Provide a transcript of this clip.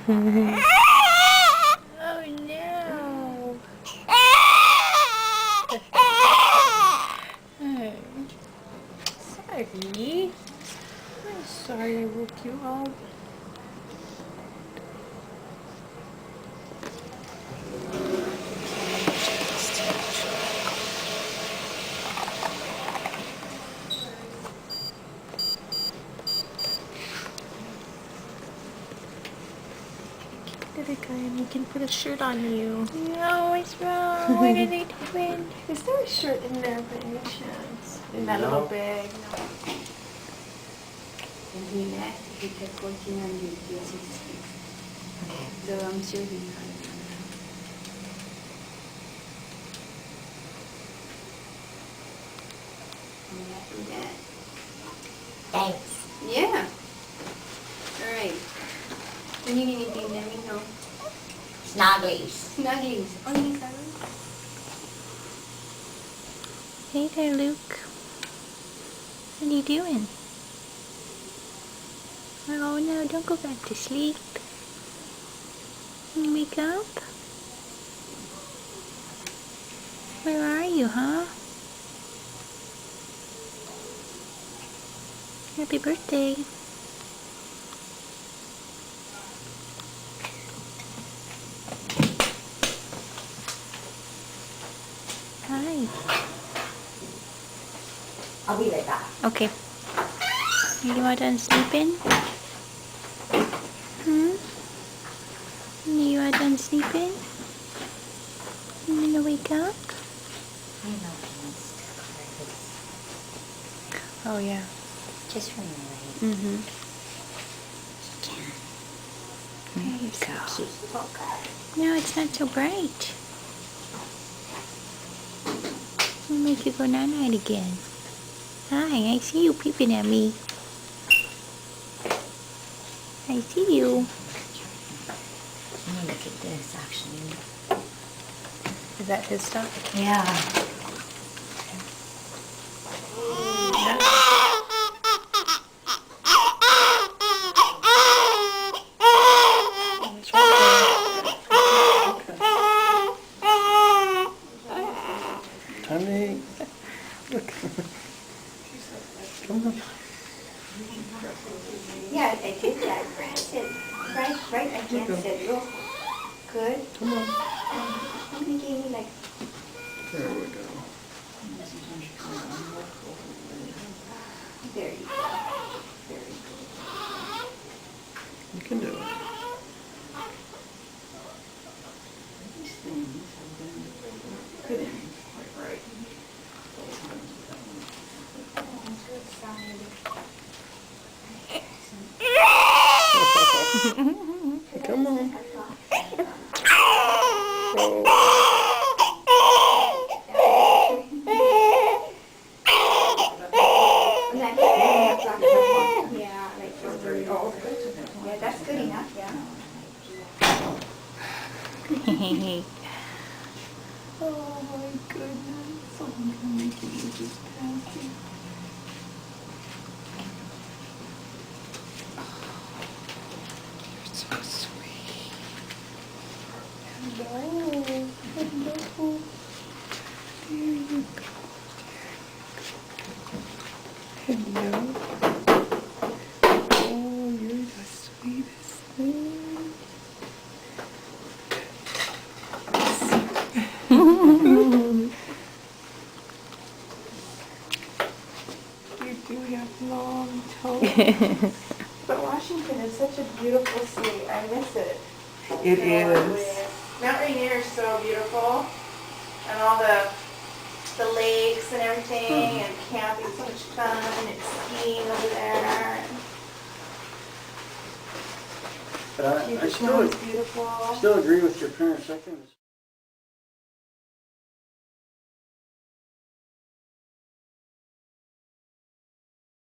Oh no. Hey. Sorry. I'm sorry I woke you up. Little guy, and we can put a shirt on you. No, what's wrong? What are they doing? Is there a shirt in there by any chance? In that little bag? No. And he left, he kept working on the DSC. Okay. So I'm sure he got it. I'm happy with that. Thanks. Yeah. All right. When you need anything, let me know. Snugglies. Snuggies. Oh, you need snuggies? Hey there, Luke. What are you doing? Oh no, don't go back to sleep. Can you wake up? Where are you, huh? Happy birthday. Hi. I'll be right back. Okay. Are you all done sleeping? Are you all done sleeping? You gonna wake up? I know he wants to cry, Oh yeah. just from the light. Mm-hmm. He can. There you So go. cute. Little guy. No, it's not so bright. It'll make you go night-night again. Hi, I see you peeping at me. I see you. Let me look at this, actually. Is that his stuff? Yeah. Honey, look. Come on. Yeah, I did that. I said, right, I can't sit. Look. Good. Come on. Somebody gave me like, There we go. there you go. Very good. You can do it. These things have been good. Right. Come on. Yeah, like for very old. Yeah, that's good enough, yeah. Oh my goodness. I'm gonna make you eat this pancake. You're so sweet. Hello. Hello. There you go. Hello. Oh, you're the sweetest thing. You do have long toes. But Washington is such a beautiful state. I miss it. It in a lot of is. ways. Mount Rainier is so beautiful. And all the lakes and everything, and camping, so much fun, and skiing over there. But I Puget still, Sound's beautiful. still agree with your parents. I think it's